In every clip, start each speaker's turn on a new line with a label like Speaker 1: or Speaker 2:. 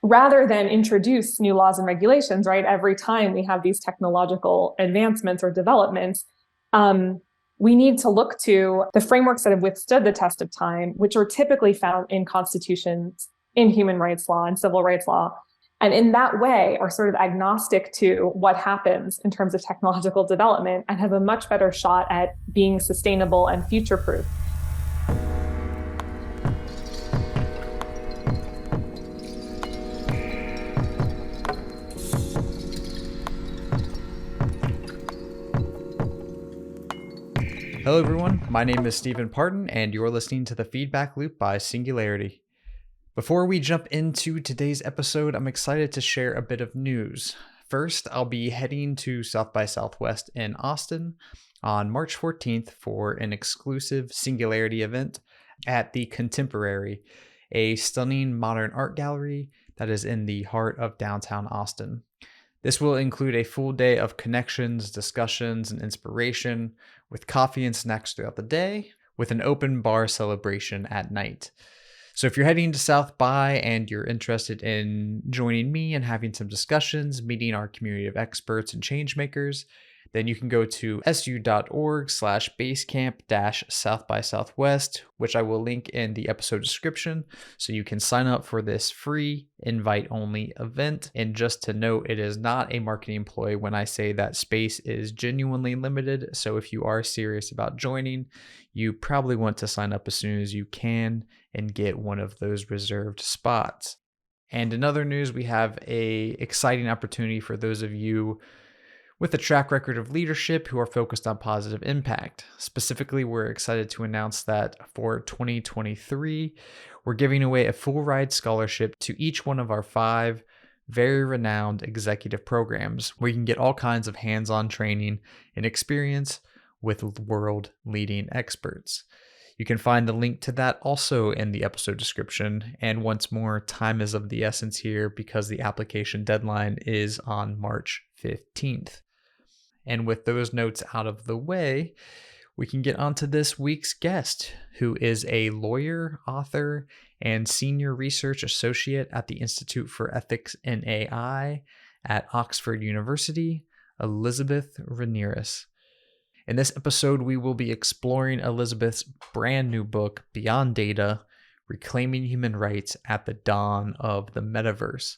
Speaker 1: rather than introduce new laws and regulations, right? Every time we have these technological advancements or developments, we need to look to the frameworks that have withstood the test of time, which are typically found in constitutions, in human rights law and civil rights law. And in that way are sort of agnostic to what happens in terms of technological development and have a much better shot at being sustainable and future-proof.
Speaker 2: Hello everyone, my name is Stephen Parton and you're listening to the Feedback Loop by Singularity. Before we jump into today's episode, I'm excited to share a bit of news. First, I'll be heading to South by Southwest in Austin on March 14th for an exclusive Singularity event at the Contemporary, a stunning modern art gallery that is in the heart of downtown Austin. This will include a full day of connections, discussions, and inspiration, with coffee and snacks throughout the day, with an open bar celebration at night. So if you're heading to South by and you're interested in joining me and having some discussions, meeting our community of experts and changemakers, then you can go to su.org/basecamp-South by Southwest, which I will link in the episode description, so you can sign up for this free invite-only event. And just to note, it is not a marketing ploy when I say that space is genuinely limited, so if you are serious about joining, you probably want to sign up as soon as you can and get one of those reserved spots. And in other news, we have an exciting opportunity for those of you with a track record of leadership who are focused on positive impact. Specifically, we're excited to announce that for 2023, we're giving away a full ride scholarship to each one of our 5 very renowned executive programs where you can get all kinds of hands-on training and experience with world-leading experts. You can find the link to that also in the episode description. And once more, time is of the essence here because the application deadline is on March 15th. And with those notes out of the way, we can get on to this week's guest, who is a lawyer, author, and senior research associate at the Institute for Ethics in AI at Oxford University, Elizabeth Renieris. In this episode, we will be exploring Elizabeth's brand new book, Beyond Data, Reclaiming Human Rights at the Dawn of the Metaverse.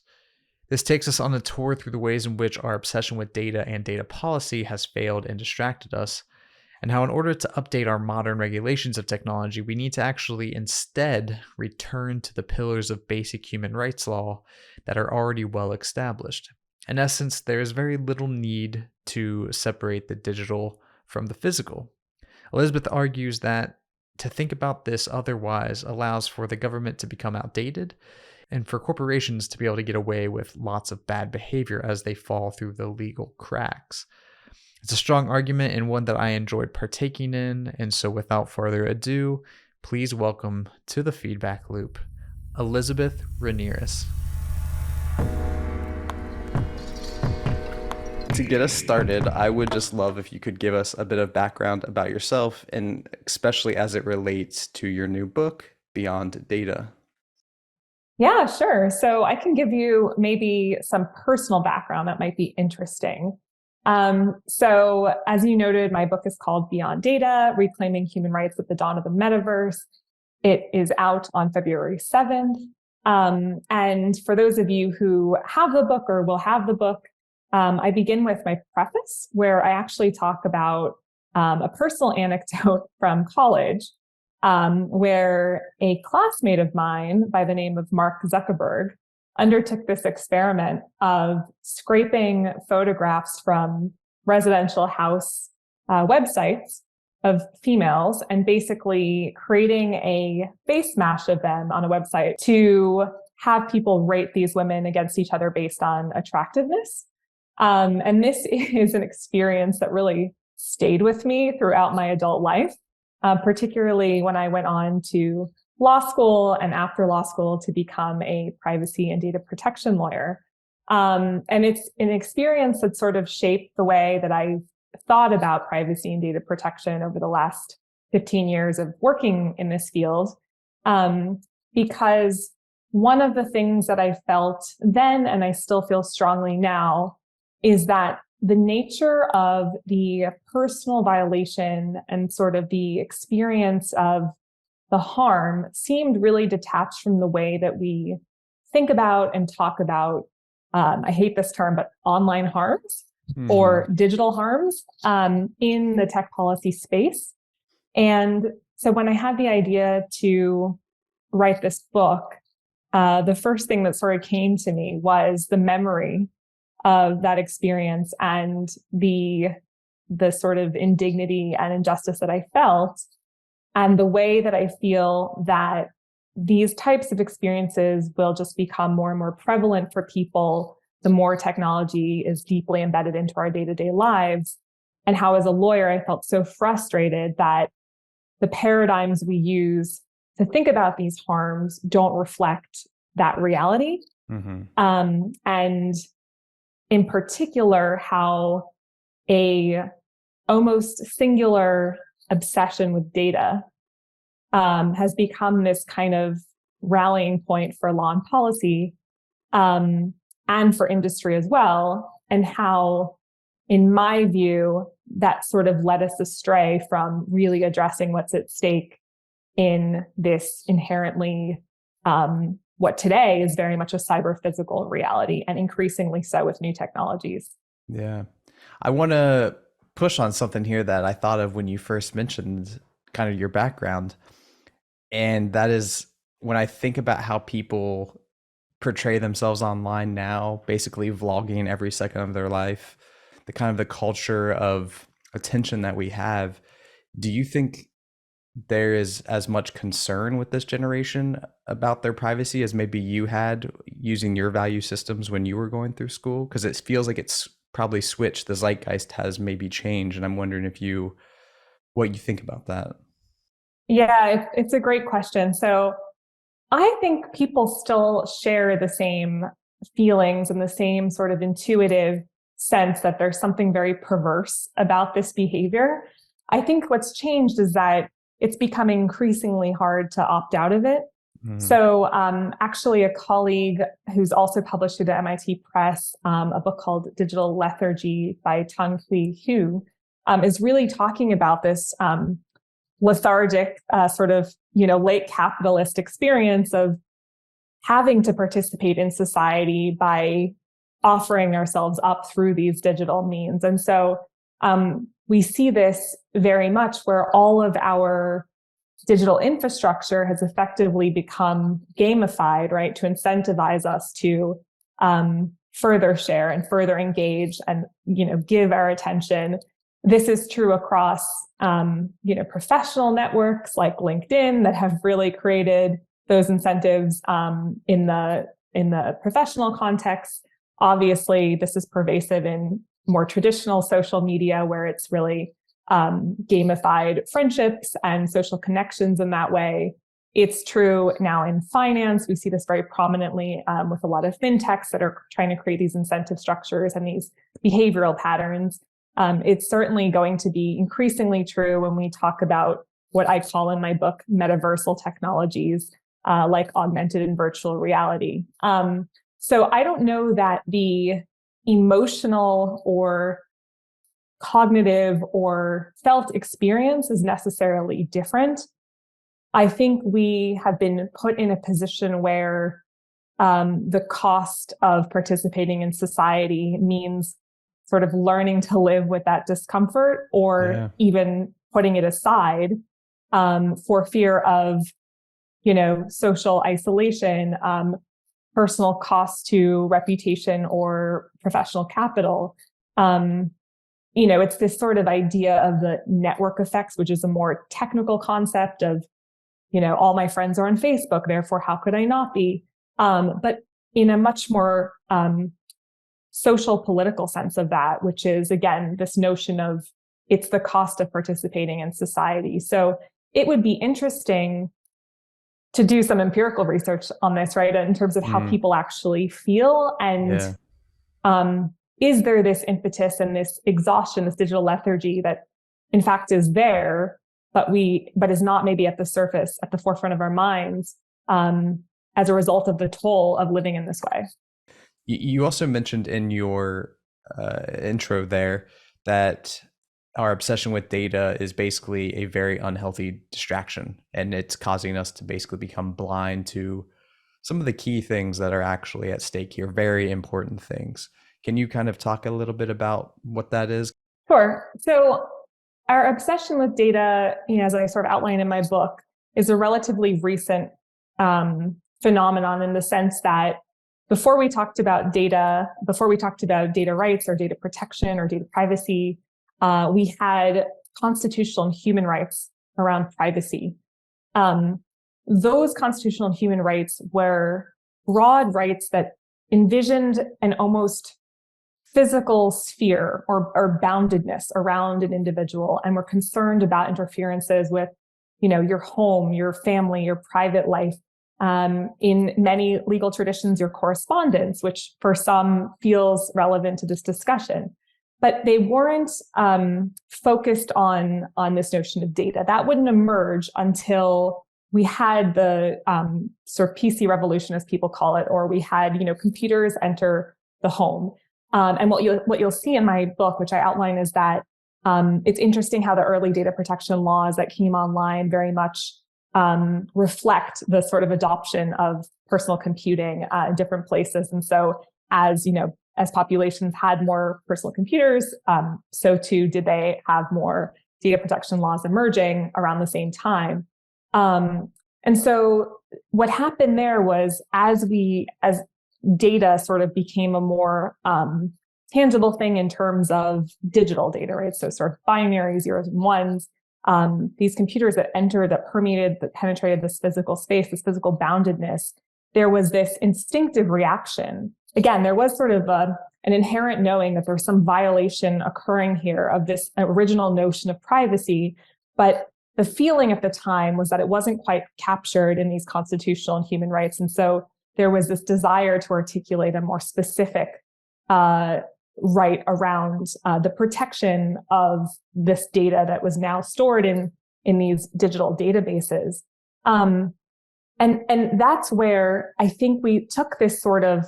Speaker 2: This takes us on a tour through the ways in which our obsession with data and data policy has failed and distracted us, and how in order to update our modern regulations of technology, we need to actually instead return to the pillars of basic human rights law that are already well established. In essence, there is very little need to separate the digital from the physical. Elizabeth argues that to think about this otherwise allows for the government to become outdated and for corporations to be able to get away with lots of bad behavior as they fall through the legal cracks. It's a strong argument and one that I enjoyed partaking in, and so without further ado, please welcome to the Feedback Loop, Elizabeth Renieris. To get us started, I would just love if you could give us a bit of background about yourself, and especially as it relates to your new book, Beyond Data.
Speaker 1: Yeah, sure. So I can give you maybe some personal background that might be interesting. So as you noted, my book is called Beyond Data, Reclaiming Human Rights at the Dawn of the Metaverse. It is out on February 7th. And for those of you who have the book or will have the book, I begin with my preface, where I actually talk about a personal anecdote from college, where a classmate of mine by the name of Mark Zuckerberg undertook this experiment of scraping photographs from residential house websites of females and basically creating a face mash of them on a website to have people rate these women against each other based on attractiveness. And this is an experience that really stayed with me throughout my adult life. Particularly when I went on to law school and after law school to become a privacy and data protection lawyer. And it's an experience that sort of shaped the way that I've thought about privacy and data protection over the last 15 years of working in this field. Because one of the things that I felt then, and I still feel strongly now, is that the nature of the personal violation and sort of the experience of the harm seemed really detached from the way that we think about and talk about, I hate this term, but online harms or digital harms in the tech policy space. And so when I had the idea to write this book, the first thing that sort of came to me was the memory of that experience and the sort of indignity and injustice that I felt, and the way that I feel that these types of experiences will just become more and more prevalent for people the more technology is deeply embedded into our day-to-day lives. And how, as a lawyer, I felt so frustrated that the paradigms we use to think about these harms don't reflect that reality. And in particular, how a almost singular obsession with data has become this kind of rallying point for law and policy, and for industry as well, and how, in my view, that sort of led us astray from really addressing what's at stake in this inherently, what today is very much a cyber physical reality, and increasingly so with new technologies.
Speaker 2: Yeah. I want to push on something here that I thought of when you first mentioned kind of your background. And that is, when I think about how people portray themselves online now, basically vlogging every second of their life, the kind of the culture of attention that we have, do you think there is as much concern with this generation about their privacy as maybe you had using your value systems when you were going through school? Because it feels like it's probably switched. The zeitgeist has maybe changed, and I'm wondering what you think about that.
Speaker 1: Yeah, it's a great question. So I think people still share the same feelings and the same sort of intuitive sense that there's something very perverse about this behavior. I think what's changed is that it's becoming increasingly hard to opt out of it. So actually, a colleague who's also published through the MIT Press, a book called Digital Lethargy by Tang-Hui Hu, is really talking about this lethargic sort of, late capitalist experience of having to participate in society by offering ourselves up through these digital means. And so we see this very much where all of our digital infrastructure has effectively become gamified, right, to incentivize us to further share and further engage and, give our attention. This is true across, professional networks like LinkedIn that have really created those incentives in the professional context. Obviously, this is pervasive in more traditional social media where it's really gamified friendships and social connections in that way. It's true now in finance. We see this very prominently with a lot of fintechs that are trying to create these incentive structures and these behavioral patterns. It's certainly going to be increasingly true when we talk about what I call in my book metaversal technologies, like augmented and virtual reality. So I don't know that the emotional or cognitive or felt experience is necessarily different. I think we have been put in a position where the cost of participating in society means sort of learning to live with that discomfort, or even putting it aside for fear of, social isolation, personal cost to reputation or professional capital. It's this sort of idea of the network effects, which is a more technical concept of, all my friends are on Facebook, therefore, how could I not be? But in a much more social political sense of that, which is, again, this notion of it's the cost of participating in society. So it would be interesting to do some empirical research on this, right, in terms of how people actually feel. And is there this impetus and this exhaustion, this digital lethargy that in fact is there, but is not maybe at the surface, at the forefront of our minds, as a result of the toll of living in this way.
Speaker 2: You also mentioned in your intro there that our obsession with data is basically a very unhealthy distraction, and it's causing us to basically become blind to some of the key things that are actually at stake here, very important things. Can you kind of talk a little bit about what that is?
Speaker 1: Sure. So our obsession with data, as I sort of outline in my book, is a relatively recent phenomenon in the sense that before we talked about data rights or data protection or data privacy, we had constitutional and human rights around privacy. Those constitutional and human rights were broad rights that envisioned an almost physical sphere or boundedness around an individual, and were concerned about interferences with, your home, your family, your private life. In many legal traditions, your correspondence, which for some feels relevant to this discussion. But they weren't focused on this notion of data. That wouldn't emerge until we had the sort of PC revolution, as people call it, or we had computers enter the home. And what you'll see in my book, which I outline, is that it's interesting how the early data protection laws that came online very much reflect the sort of adoption of personal computing in different places. And so, as populations had more personal computers, so too did they have more data protection laws emerging around the same time. And so what happened there was, as data sort of became a more tangible thing in terms of digital data, right? So sort of binary zeros and ones, these computers that penetrated this physical space, this physical boundedness, there was this instinctive reaction. Again, there was sort of an inherent knowing that there's some violation occurring here of this original notion of privacy, but the feeling at the time was that it wasn't quite captured in these constitutional and human rights. And so there was this desire to articulate a more specific right around the protection of this data that was now stored in these digital databases. And that's where I think we took this sort of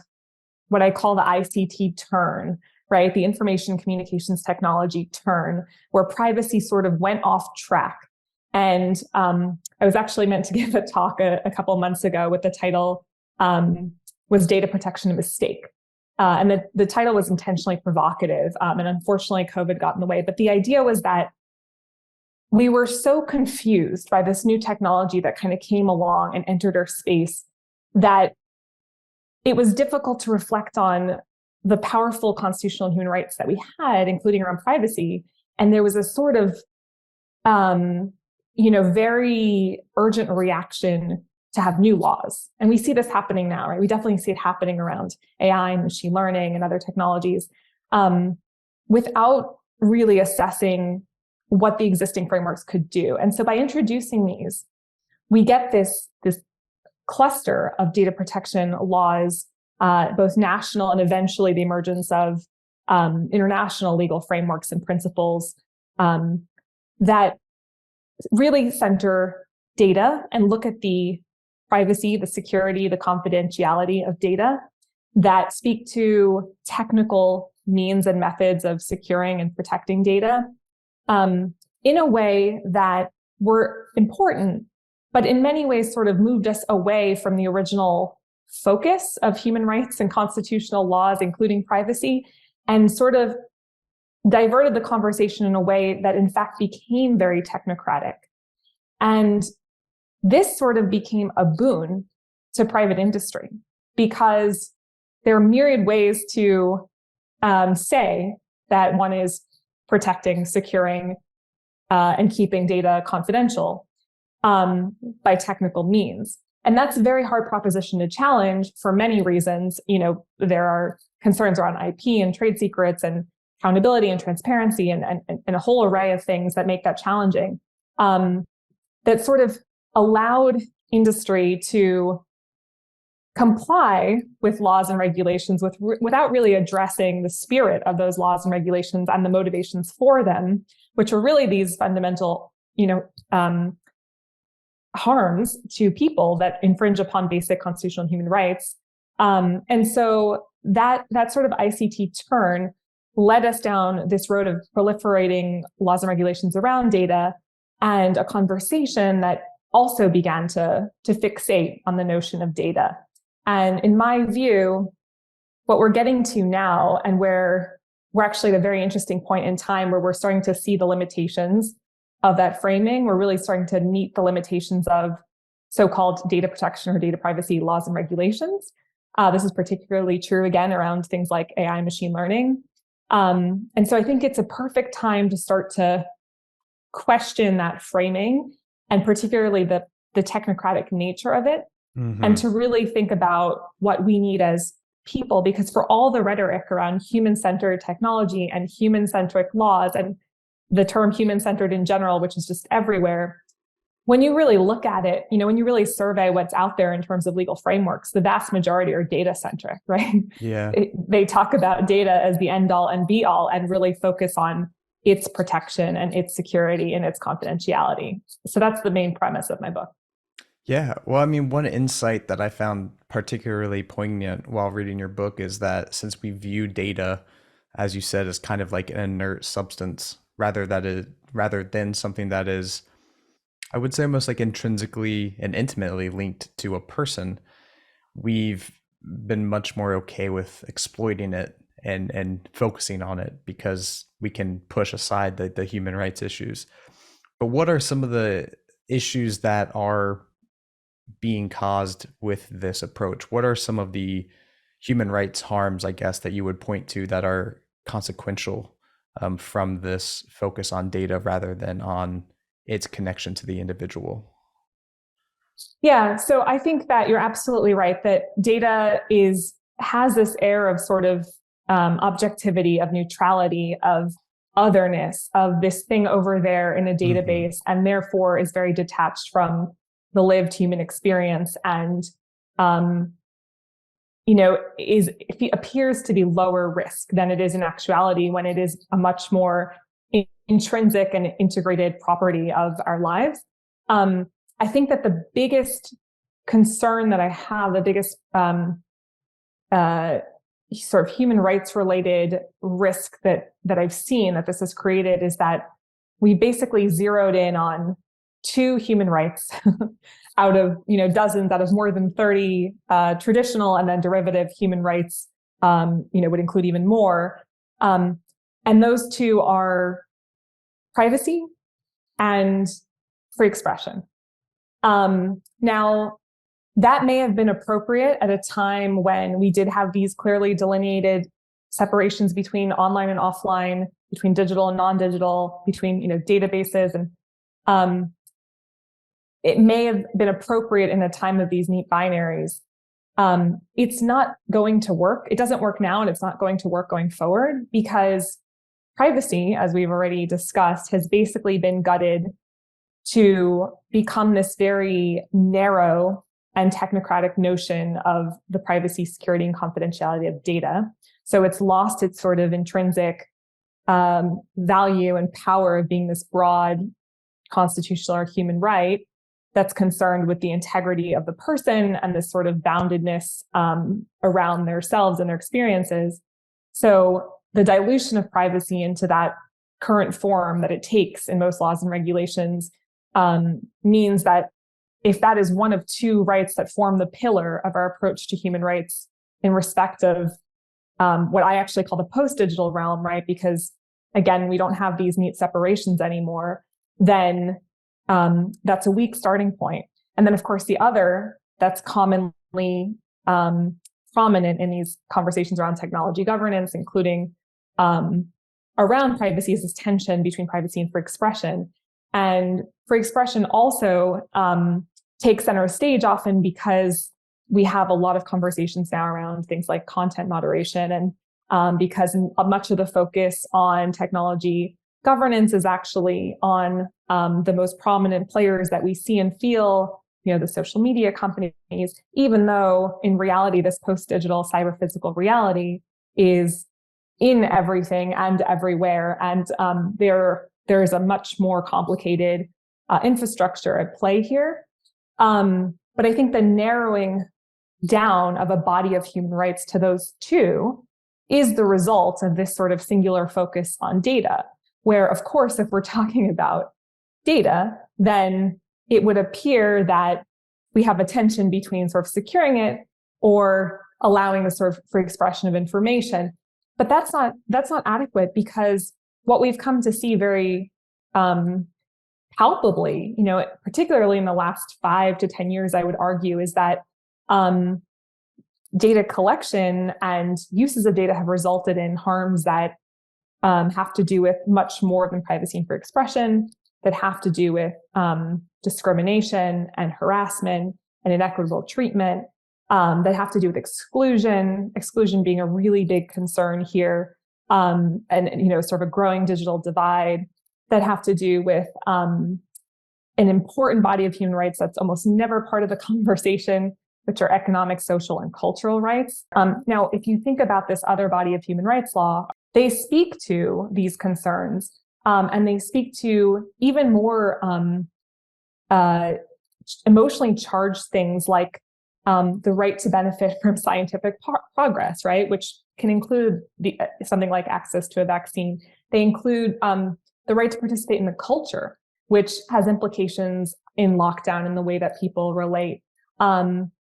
Speaker 1: what I call the ICT turn, right? The information communications technology turn, where privacy sort of went off track. And I was actually meant to give a talk a couple months ago with the title, Was Data Protection a Mistake? And the title was intentionally provocative. And unfortunately, COVID got in the way. But the idea was that we were so confused by this new technology that kind of came along and entered our space that it was difficult to reflect on the powerful constitutional and human rights that we had, including around privacy. And there was a sort of, very urgent reaction to have new laws. And we see this happening now, right? We definitely see it happening around AI and machine learning and other technologies, without really assessing what the existing frameworks could do. And so by introducing these, we get this cluster of data protection laws, both national and eventually the emergence of international legal frameworks and principles that really center data and look at the privacy, the security, the confidentiality of data, that speak to technical means and methods of securing and protecting data in a way that were important, but in many ways sort of moved us away from the original focus of human rights and constitutional laws, including privacy, and sort of diverted the conversation in a way that in fact became very technocratic. And this sort of became a boon to private industry because there are myriad ways to say that one is protecting, securing, and keeping data confidential by technical means. And that's a very hard proposition to challenge for many reasons. There are concerns around IP and trade secrets and accountability and transparency and a whole array of things that make that challenging, that sort of allowed industry to comply with laws and regulations without really addressing the spirit of those laws and regulations and the motivations for them, which are really these fundamental, harms to people that infringe upon basic constitutional and human rights. And so that sort of ICT turn led us down this road of proliferating laws and regulations around data, and a conversation that also began to fixate on the notion of data. And in my view, what we're getting to now, and where we're actually at a very interesting point in time where we're starting to see the limitations of that framing, we're really starting to meet the limitations of so-called data protection or data privacy laws and regulations. This is particularly true, again, around things like AI and machine learning. And so I think it's a perfect time to start to question that framing, and particularly the technocratic nature of it, and to really think about what we need as people, because for all the rhetoric around human-centered technology and human-centric laws, and the term human-centered in general, which is just everywhere, when you really look at it, when you really survey what's out there in terms of legal frameworks, the vast majority are data-centric, right?
Speaker 2: Yeah.
Speaker 1: They talk about data as the end-all and be-all, and really focus on its protection and its security and its confidentiality. So that's the main premise of my book.
Speaker 2: Yeah. Well, I mean, one insight that I found particularly poignant while reading your book is that since we view data, as you said, as kind of like an inert substance, rather than something that is, I would say, almost like intrinsically and intimately linked to a person, we've been much more okay with exploiting it and focusing on it because we can push aside the human rights issues. But what are some of the issues that are being caused with this approach? What are some of the human rights harms, I guess, that you would point to that are consequential from this focus on data rather than on its connection to the individual?
Speaker 1: Yeah, so I think that you're absolutely right that data has this air of sort of objectivity, of neutrality, of otherness, of this thing over there in a database, and therefore is very detached from the lived human experience, and appears to be lower risk than it is in actuality, when it is a much more intrinsic and integrated property of our lives. I think that the biggest concern that I have, the biggest sort of human rights related risk that I've seen that this has created, is that we basically zeroed in on two human rights out of dozens, out of more than 30 traditional and then derivative human rights, would include even more. And those two are privacy and free expression. Now, that may have been appropriate at a time when we did have these clearly delineated separations between online and offline, between digital and non-digital, between databases, and it may have been appropriate in a time of these neat binaries. It's not going to work. It doesn't work now, and it's not going to work going forward, because privacy, as we've already discussed, has basically been gutted to become this very narrow and technocratic notion of the privacy, security, and confidentiality of data. So it's lost its sort of intrinsic value and power of being this broad constitutional or human right that's concerned with the integrity of the person and this sort of boundedness around themselves and their experiences. So the dilution of privacy into that current form that it takes in most laws and regulations means that if that is one of two rights that form the pillar of our approach to human rights in respect of what I actually call the post-digital realm, right? Because again, we don't have these neat separations anymore, then that's a weak starting point. And then of course, the other that's commonly prominent in these conversations around technology governance, including around privacy, is this tension between privacy and free expression. And free expression also takes center stage often because we have a lot of conversations now around things like content moderation, and because much of the focus on technology governance is actually on the most prominent players that we see and feel, the social media companies, even though in reality, this post-digital cyber-physical reality is in everything and everywhere. And there is a much more complicated infrastructure at play here. But I think the narrowing down of a body of human rights to those two is the result of this sort of singular focus on data, where, of course, if we're talking about data, then it would appear that we have a tension between sort of securing it or allowing the sort of free expression of information. But that's not adequate, because what we've come to see very palpably, particularly in the last 5 to 10 years, I would argue, is that data collection and uses of data have resulted in harms that have to do with much more than privacy and free expression, that have to do with discrimination and harassment and inequitable treatment, that have to do with exclusion being a really big concern here, and sort of a growing digital divide, that have to do with an important body of human rights that's almost never part of the conversation, which are economic, social, and cultural rights. Now, if you think about this other body of human rights law, they speak to these concerns, and they speak to even more emotionally charged things like the right to benefit from scientific progress, right? Which can include something like access to a vaccine. They include the right to participate in the culture, which has implications in lockdown in the way that people relate. And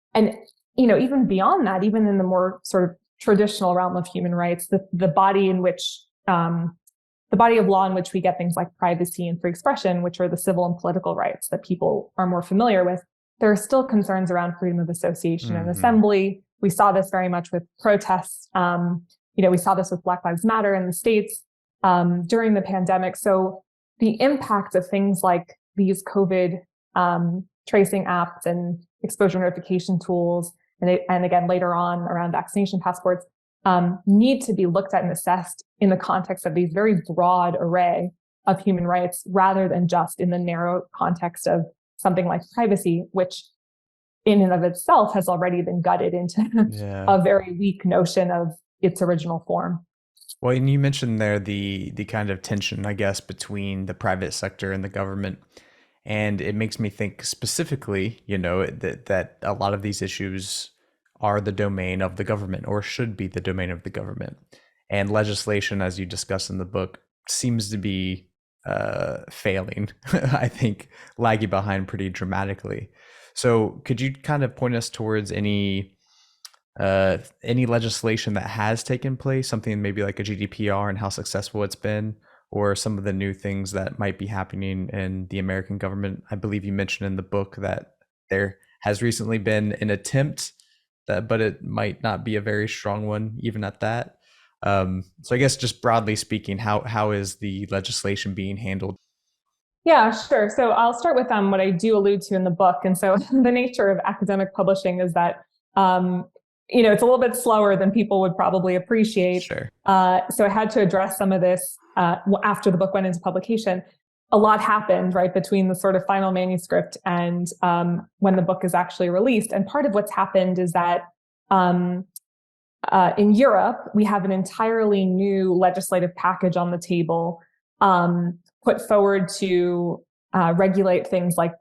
Speaker 1: even beyond that, even in the more sort of traditional realm of human rights, the body in which the body of law in which we get things like privacy and free expression, which are the civil and political rights that people are more familiar with, there are still concerns around freedom of association and assembly. We saw this very much with protests. We saw this with Black Lives Matter in the States during the pandemic. So the impact of things like these COVID tracing apps and exposure notification tools, and again, later on around vaccination passports, need to be looked at and assessed in the context of these very broad array of human rights, rather than just in the narrow context of something like privacy, which in and of itself has already been gutted into a very weak notion of its original form.
Speaker 2: Well, and you mentioned there the kind of tension, I guess, between the private sector and the government. And it makes me think specifically, that a lot of these issues are the domain of the government, or should be the domain of the government. And legislation, as you discuss in the book, seems to be failing, I think, lagging behind pretty dramatically. So could you kind of point us towards any legislation that has taken place, something maybe like a GDPR and how successful it's been, or some of the new things that might be happening in the American government? I believe you mentioned in the book that there has recently been an attempt, but it might not be a very strong one, even at that. So I guess just broadly speaking, how is the legislation being handled?
Speaker 1: Yeah, sure. So I'll start with what I do allude to in the book. And so the nature of academic publishing is that it's a little bit slower than people would probably appreciate.
Speaker 2: Sure.
Speaker 1: So I had to address some of this after the book went into publication. A lot happened, right, between the sort of final manuscript and when the book is actually released. And part of what's happened is that in Europe, we have an entirely new legislative package on the table, put forward to regulate things like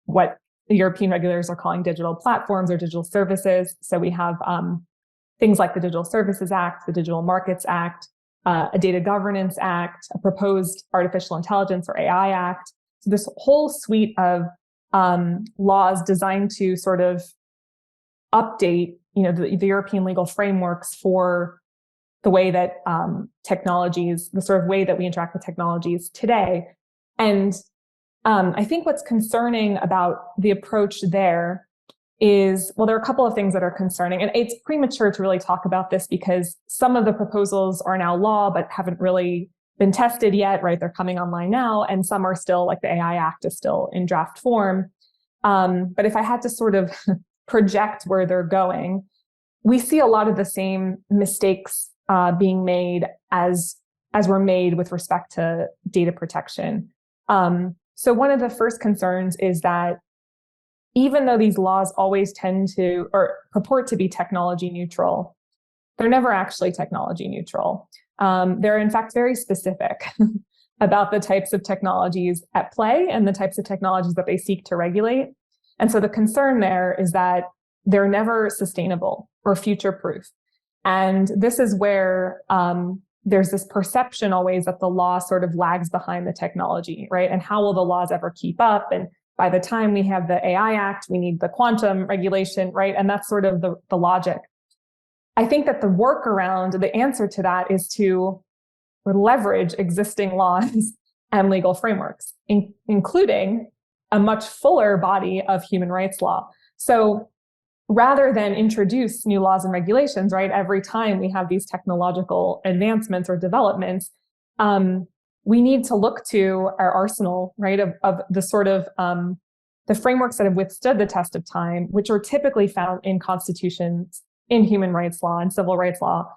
Speaker 1: what the European regulators are calling digital platforms or digital services. So we have things like the Digital Services Act, the Digital Markets Act, a Data Governance Act, a proposed Artificial Intelligence or AI Act. So this whole suite of laws designed to sort of update, the European legal frameworks for the way that technologies, the sort of way that we interact with technologies today. And I think what's concerning about the approach there is, well, there are a couple of things that are concerning, and it's premature to really talk about this because some of the proposals are now law, but haven't really been tested yet, right? They're coming online now, and some are still, like the AI Act is still in draft form. But if I had to sort of project where they're going, we see a lot of the same mistakes being made as were made with respect to data protection. So one of the first concerns is that even though these laws always tend to, or purport to be technology neutral, they're never actually technology neutral. They're in fact very specific about the types of technologies at play and the types of technologies that they seek to regulate. And so the concern there is that they're never sustainable or future-proof. And this is where there's this perception always that the law sort of lags behind the technology, right? And how will the laws ever keep up? And by the time we have the AI Act, we need the quantum regulation, right? And that's sort of the logic. I think that the workaround, the answer to that is to leverage existing laws and legal frameworks, including a much fuller body of human rights law. So rather than introduce new laws and regulations, right, every time we have these technological advancements or developments, we need to look to our arsenal, right, of the sort of the frameworks that have withstood the test of time, which are typically found in constitutions, in human rights law and civil rights law,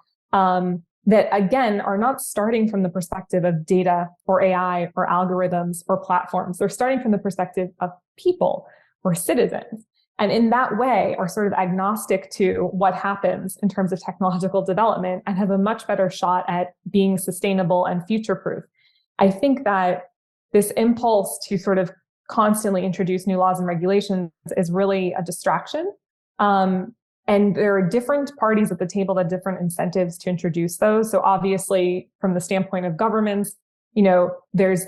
Speaker 1: that again are not starting from the perspective of data or AI or algorithms or platforms. They're starting from the perspective of people or citizens. And in that way are sort of agnostic to what happens in terms of technological development and have a much better shot at being sustainable and future-proof. I think that this impulse to sort of constantly introduce new laws and regulations is really a distraction. And there are different parties at the table that have different incentives to introduce those. So obviously, from the standpoint of governments, there's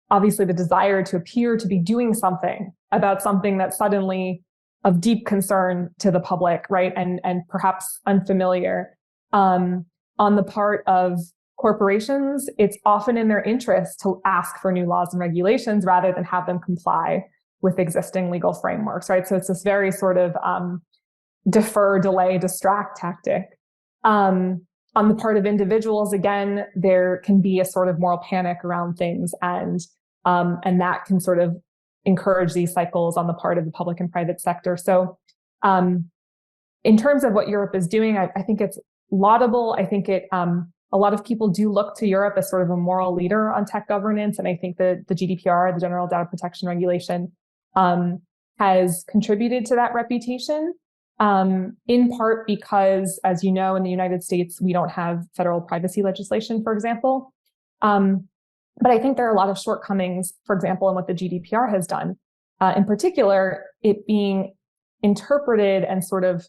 Speaker 1: obviously the desire to appear to be doing something about something that's suddenly of deep concern to the public, right? And perhaps unfamiliar. On the part of corporations, it's often in their interest to ask for new laws and regulations rather than have them comply with existing legal frameworks, right? So it's this very sort of defer, delay, distract tactic. On the part of individuals, again, there can be a sort of moral panic around things, and that can sort of encourage these cycles on the part of the public and private sector. So in terms of what Europe is doing, I think it's laudable. I think a lot of people do look to Europe as sort of a moral leader on tech governance. And I think that the GDPR, the General Data Protection Regulation, has contributed to that reputation, in part because, as you know, in the United States, we don't have federal privacy legislation, for example. But I think there are a lot of shortcomings, for example, in what the GDPR has done, in particular, it being interpreted and sort of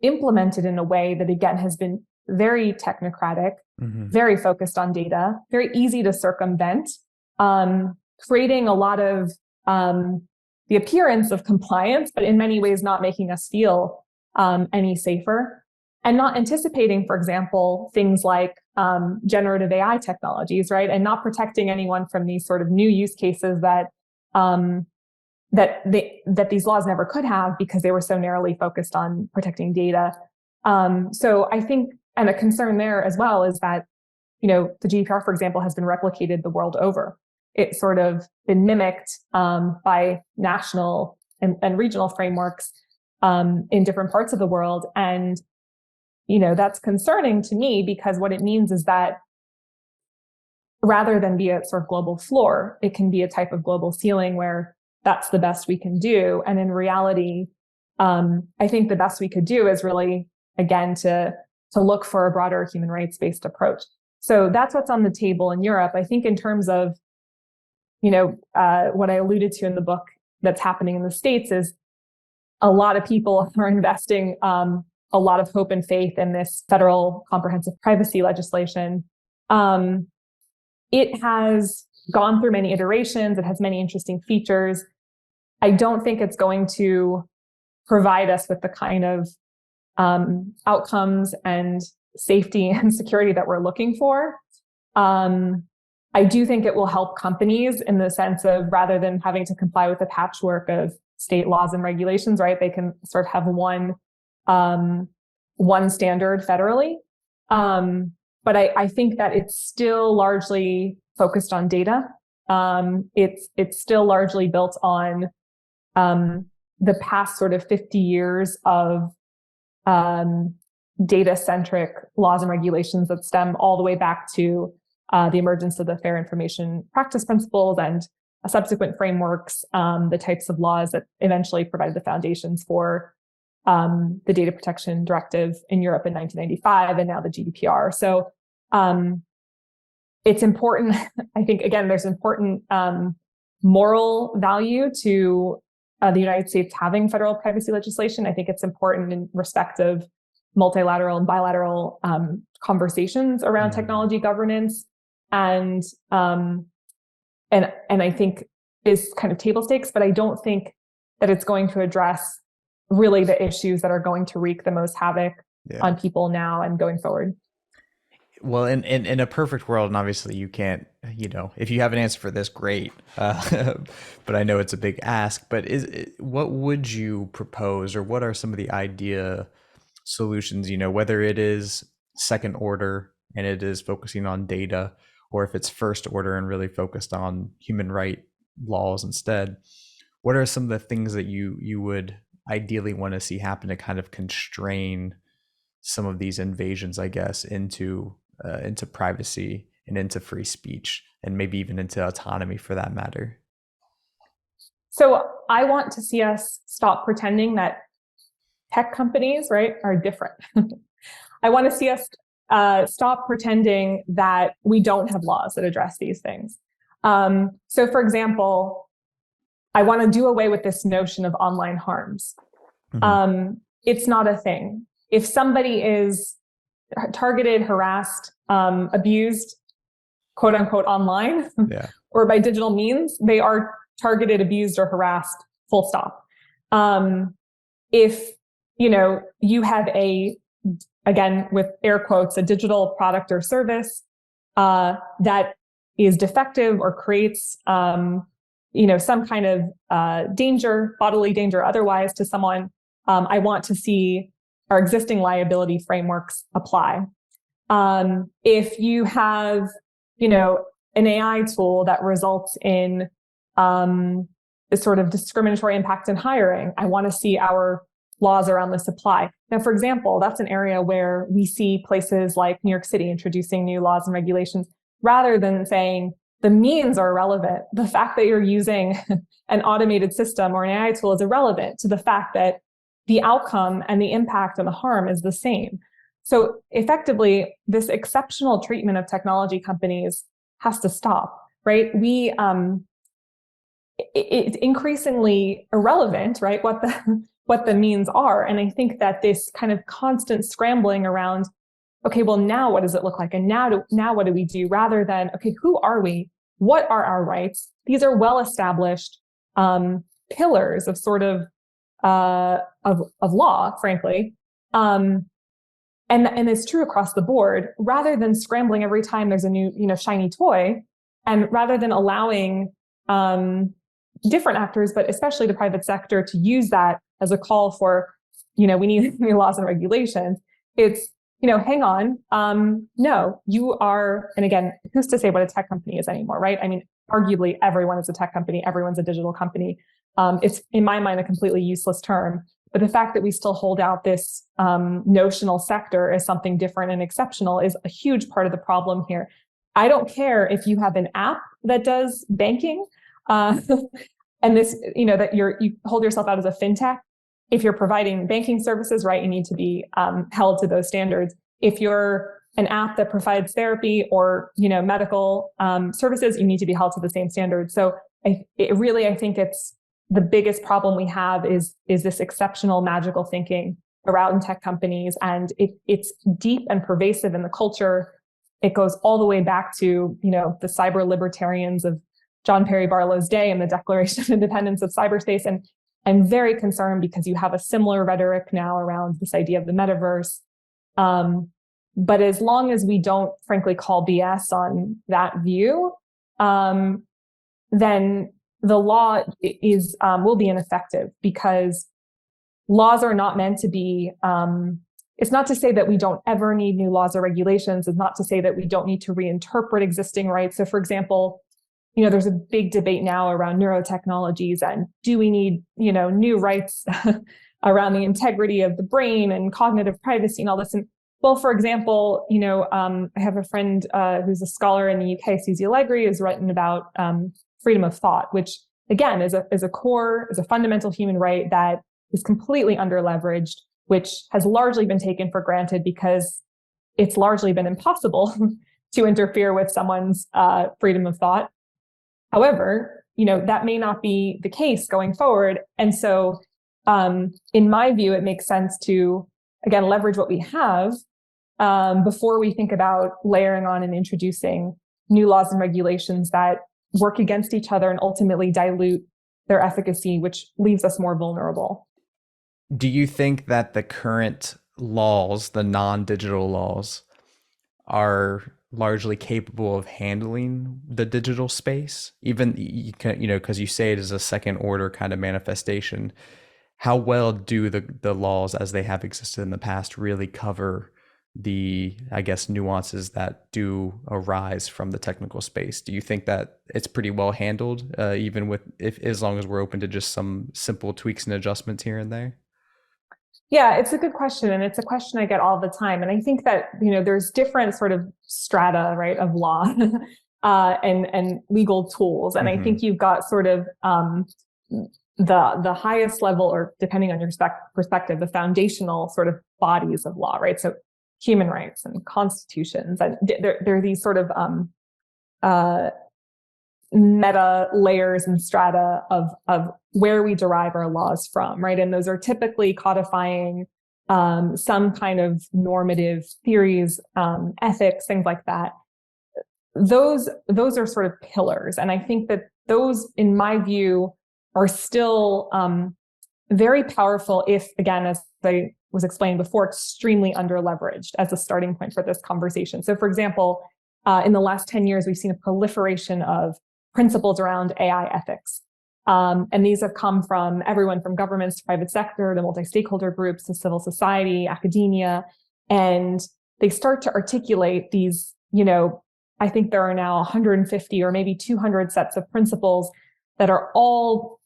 Speaker 1: implemented in a way that, again, has been very technocratic, very focused on data, very easy to circumvent, creating a lot of the appearance of compliance, but in many ways not making us feel any safer, and not anticipating, for example, things like generative AI technologies, right? And not protecting anyone from these sort of new use cases that these laws never could have because they were so narrowly focused on protecting data. So I think, and a concern there as well is that, the GDPR, for example, has been replicated the world over. It's sort of been mimicked by national and regional frameworks in different parts of the world. And, that's concerning to me because what it means is that rather than be a sort of global floor, it can be a type of global ceiling where that's the best we can do. And in reality, I think the best we could do is really, again, to look for a broader human rights-based approach. So that's what's on the table in Europe. I think in terms of, what I alluded to in the book that's happening in the States is a lot of people are investing a lot of hope and faith in this federal comprehensive privacy legislation. It has gone through many iterations. It has many interesting features. I don't think it's going to provide us with the kind of outcomes and safety and security that we're looking for. I do think it will help companies in the sense of rather than having to comply with a patchwork of state laws and regulations, right? They can sort of have one standard federally. But I think that it's still largely focused on data. It's still largely built on the past sort of 50 years of data-centric laws and regulations that stem all the way back to the emergence of the Fair Information Practice Principles and subsequent frameworks, the types of laws that eventually provided the foundations for the Data Protection Directive in Europe in 1995, and now the GDPR. So it's important. I think, again, there's important moral value to the United States having federal privacy legislation. I think it's important in respect of multilateral and bilateral conversations around technology governance, and I think is kind of table stakes, but I don't think that it's going to address really the issues that are going to wreak the most havoc on people now and going forward.
Speaker 2: Well, in a perfect world, and obviously you can't, if you have an answer for this, great. But I know it's a big ask. But what would you propose, or what are some of the idea solutions? Whether it is second order and it is focusing on data, or if it's first order and really focused on human right laws instead. What are some of the things that you would ideally want to see happen to kind of constrain some of these invasions, I guess, into privacy and into free speech, and maybe even into autonomy for that matter?
Speaker 1: So I want to see us stop pretending that tech companies, right, are different. I want to see us stop pretending that we don't have laws that address these things. So for example, I want to do away with this notion of online harms. It's not a thing. If somebody is targeted, harassed, abused, quote unquote, online or by digital means, they are targeted, abused, or harassed, full stop. If, you have again, with air quotes, a digital product or service that is defective or creates, some kind of danger, bodily danger, otherwise, to someone, I want to see our existing liability frameworks apply. If you have, an AI tool that results in a sort of discriminatory impact in hiring, I want to see our laws around this apply. Now, for example, that's an area where we see places like New York City introducing new laws and regulations, rather than saying the means are irrelevant. The fact that you're using an automated system or an AI tool is irrelevant to the fact that the outcome and the impact and the harm is the same. So effectively, this exceptional treatment of technology companies has to stop, right? It's increasingly irrelevant, right? What the means are. And I think that this kind of constant scrambling around, okay, well, now what does it look like? And now what do we do? Rather than, okay, who are we? What are our rights? These are well-established pillars of sort of law, frankly. And it's true across the board, rather than scrambling every time there's a new, shiny toy, and rather than allowing different actors, but especially the private sector, to use that as a call for, we need new laws and regulations. It's, hang on, no, you are, and again, who's to say what a tech company is anymore, right? I mean, arguably everyone is a tech company, everyone's a digital company. It's, in my mind, a completely useless term. But the fact that we still hold out this notional sector as something different and exceptional is a huge part of the problem here. I don't care if you have an app that does banking, and this, that you hold yourself out as a fintech. If you're providing banking services, right, you need to be held to those standards. If you're an app that provides therapy or medical services, you need to be held to the same standards. So I think it's the biggest problem we have is this exceptional magical thinking around tech companies, and it's deep and pervasive in the culture. It goes all the way back to the cyber libertarians of John Perry Barlow's day and the Declaration of Independence of Cyberspace. And I'm very concerned because you have a similar rhetoric now around this idea of the metaverse. But as long as we don't, frankly, call BS on that view, then the law will be ineffective, because laws are not meant to be, it's not to say that we don't ever need new laws or regulations. It's not to say that we don't need to reinterpret existing rights. So for example, there's a big debate now around neurotechnologies, and do we need, new rights around the integrity of the brain and cognitive privacy and all this. And well, for example, I have a friend who's a scholar in the UK, Susie Allegri, who's written about freedom of thought, which again is a fundamental human right that is completely underleveraged, which has largely been taken for granted because it's largely been impossible to interfere with someone's freedom of thought. However, that may not be the case going forward. And so, in my view, it makes sense to, again, leverage what we have before we think about layering on and introducing new laws and regulations that work against each other and ultimately dilute their efficacy, which leaves us more vulnerable.
Speaker 2: Do you think that the current laws, the non-digital laws, are largely capable of handling the digital space? Even, because you say it is a second order kind of manifestation. How well do the laws as they have existed in the past really cover the, I guess, nuances that do arise from the technical space? Do you think that it's pretty well handled, even with, if as long as we're open to just some simple tweaks and adjustments here and there?
Speaker 1: Yeah, it's a good question. And it's a question I get all the time. And I think that, there's different sort of strata, right, of law and legal tools. And I
Speaker 2: Mm-hmm.
Speaker 1: think you've got sort of the highest level, or depending on your perspective, the foundational sort of bodies of law, right? So human rights and constitutions. And there are these sort of uh, meta layers and strata of where we derive our laws from, right? And those are typically codifying some kind of normative theories, ethics, things like that. Those are sort of pillars, and I think that those, in my view, are still very powerful if, again, as I was explaining before, extremely under-leveraged as a starting point for this conversation. So, for example, in the last 10 years, we've seen a proliferation of principles around AI ethics. And these have come from everyone from governments to private sector to multi-stakeholder groups to civil society, academia. And they start to articulate these, I think there are now 150 or maybe 200 sets of principles that are all,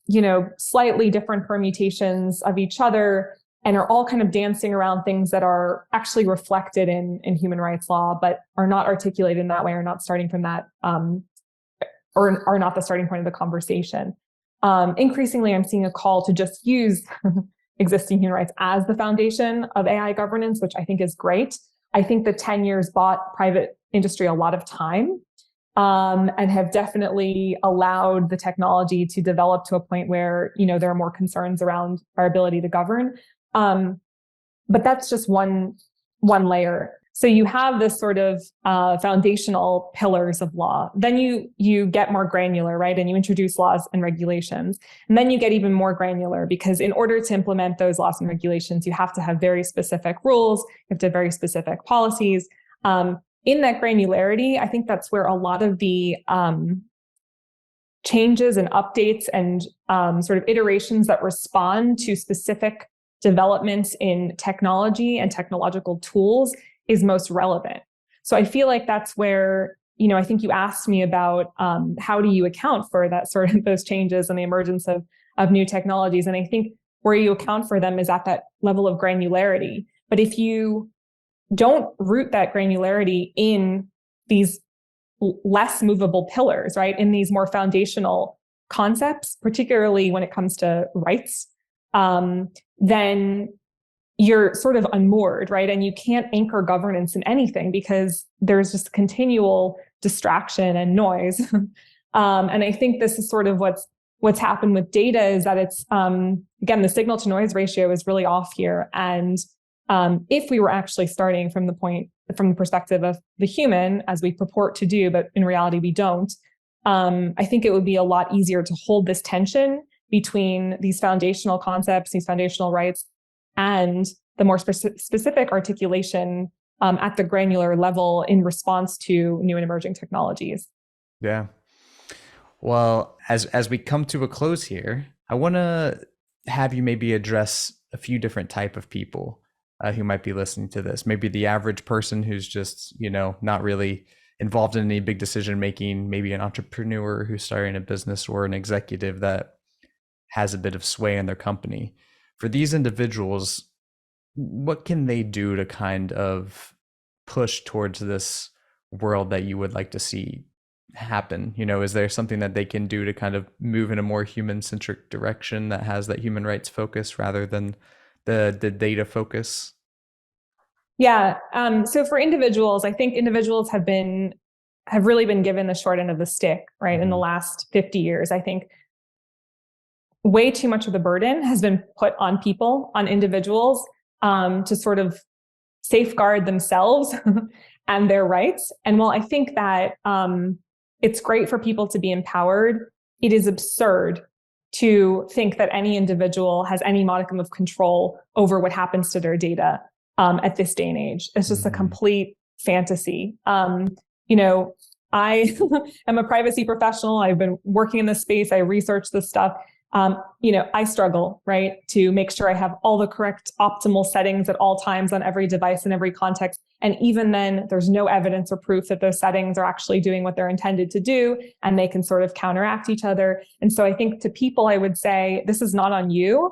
Speaker 1: slightly different permutations of each other and are all kind of dancing around things that are actually reflected in human rights law, but are not articulated in that way, or not starting from that, or are not the starting point of the conversation. Increasingly, I'm seeing a call to just use existing human rights as the foundation of AI governance, which I think is great. I think the 10 years bought private industry a lot of time, and have definitely allowed the technology to develop to a point where, there are more concerns around our ability to govern. But that's just one layer. So you have this sort of foundational pillars of law. Then you get more granular, right? And you introduce laws and regulations. And then you get even more granular, because in order to implement those laws and regulations, you have to have very specific rules, you have to have very specific policies. In that granularity, I think that's where a lot of the changes and updates and sort of iterations that respond to specific developments in technology and technological tools is most relevant. So I feel like that's where, I think you asked me about how do you account for that sort of those changes and the emergence of new technologies. And I think where you account for them is at that level of granularity. But if you don't root that granularity in these less movable pillars, right, in these more foundational concepts, particularly when it comes to rights, then you're sort of unmoored, right? And you can't anchor governance in anything because there's just continual distraction and noise. And I think this is sort of what's happened with data, is that it's, again, the signal to noise ratio is really off here. And if we were actually starting from the perspective of the human, as we purport to do, but in reality we don't, I think it would be a lot easier to hold this tension between these foundational concepts, these foundational rights, and the more specific articulation at the granular level in response to new and emerging technologies.
Speaker 2: Yeah. Well, as we come to a close here, I want to have you maybe address a few different type of people who might be listening to this. Maybe the average person who's just, not really involved in any big decision making, maybe an entrepreneur who's starting a business, or an executive that has a bit of sway in their company. For these individuals, what can they do to kind of push towards this world that you would like to see happen? Is there something that they can do to kind of move in a more human-centric direction that has that human rights focus rather than the data focus?
Speaker 1: Yeah. So for individuals, I think individuals have been have really been given the short end of the stick, right? In the last 50 years, I think way too much of the burden has been put on people, on individuals, to sort of safeguard themselves and their rights. And while I think that it's great for people to be empowered, it is absurd to think that any individual has any modicum of control over what happens to their data at this day and age. It's just a complete fantasy. I am a privacy professional. I've been working in this space. I research this stuff. I struggle, right, to make sure I have all the correct optimal settings at all times on every device in every context. And even then, there's no evidence or proof that those settings are actually doing what they're intended to do, and they can sort of counteract each other. And so I think to people, I would say, this is not on you.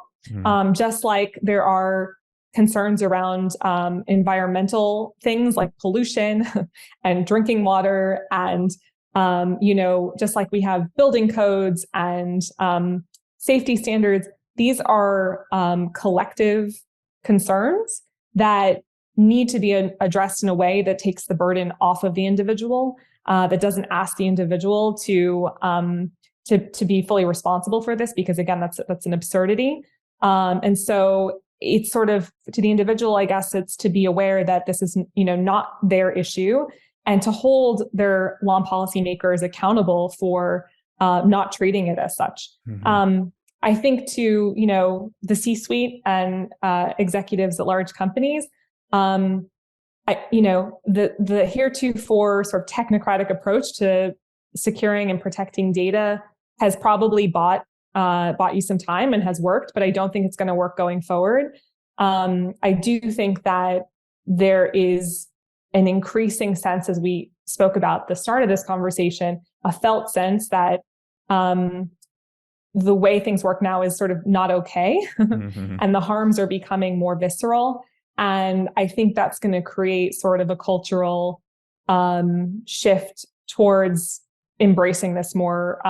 Speaker 1: Just like there are concerns around environmental things like pollution and drinking water, and just like we have building codes and safety standards, these are collective concerns that need to be addressed in a way that takes the burden off of the individual, that doesn't ask the individual to be fully responsible for this, because again, that's an absurdity. And so it's sort of, to the individual, I guess, it's to be aware that this is not their issue, and to hold their law and policymakers accountable for not treating it as such. I think to, the C-suite and executives at large companies, the heretofore sort of technocratic approach to securing and protecting data has probably bought you some time and has worked, but I don't think it's going to work going forward. I do think that there is an increasing sense, as we spoke about at the start of this conversation, a felt sense that the way things work now is sort of not okay, and the harms are becoming more visceral. And I think that's going to create sort of a cultural shift towards embracing this more,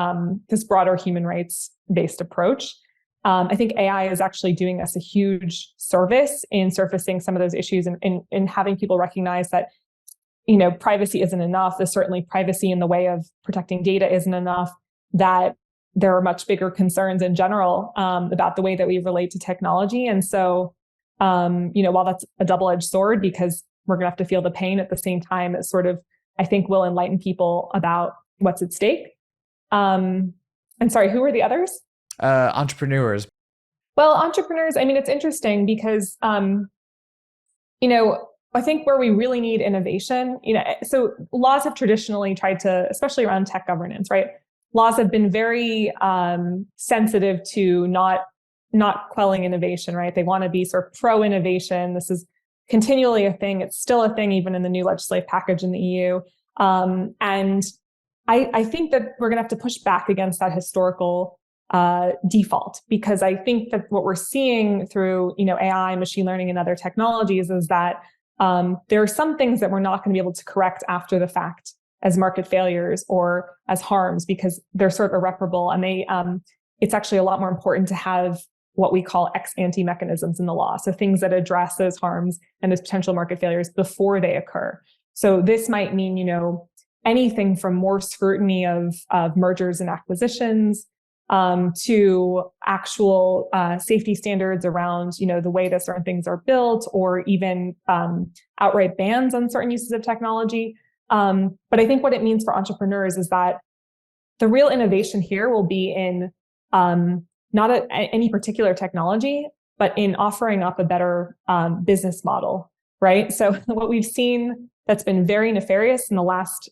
Speaker 1: this broader human rights based approach. I think AI is actually doing us a huge service in surfacing some of those issues, and in having people recognize that, privacy isn't enough. There's certainly privacy in the way of protecting data isn't enough, that there are much bigger concerns in general about the way that we relate to technology. And so, while that's a double-edged sword, because we're going to have to feel the pain at the same time, it sort of, I think, will enlighten people about what's at stake. And sorry, who are the others?
Speaker 2: Entrepreneurs.
Speaker 1: Well, entrepreneurs, I mean, it's interesting because, I think where we really need innovation, so laws have traditionally tried to, especially around tech governance, right? Laws have been very sensitive to not quelling innovation, right? They want to be sort of pro-innovation. This is continually a thing. It's still a thing, even in the new legislative package in the EU. And I think that we're going to have to push back against that historical default, because I think that what we're seeing through, AI, machine learning, and other technologies is that there are some things that we're not going to be able to correct after the fact as market failures or as harms, because they're sort of irreparable, and it's actually a lot more important to have what we call ex ante mechanisms in the law. So things that address those harms and those potential market failures before they occur. So this might mean, anything from more scrutiny of mergers and acquisitions, to actual safety standards around, the way that certain things are built, or even outright bans on certain uses of technology. But I think what it means for entrepreneurs is that the real innovation here will be in not any particular technology, but in offering up a better business model, right? So what we've seen that's been very nefarious in the last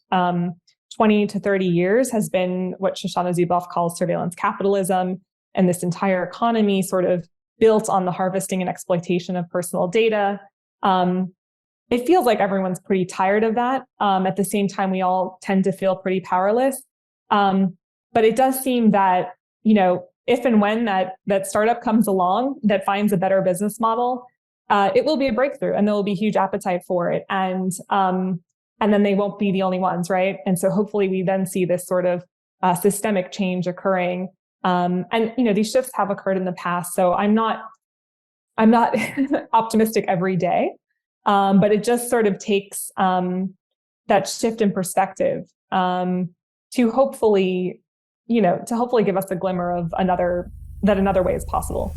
Speaker 1: 20 to 30 years has been what Shoshana Zuboff calls surveillance capitalism, and this entire economy sort of built on the harvesting and exploitation of personal data. It feels like everyone's pretty tired of that. At the same time, we all tend to feel pretty powerless. But it does seem that, if and when that startup comes along that finds a better business model, it will be a breakthrough, and there will be huge appetite for it. And then they won't be the only ones, right? And so hopefully we then see this sort of systemic change occurring. And these shifts have occurred in the past, so I'm not optimistic every day. But it just sort of takes that shift in perspective to hopefully, to hopefully give us a glimmer of another way is possible.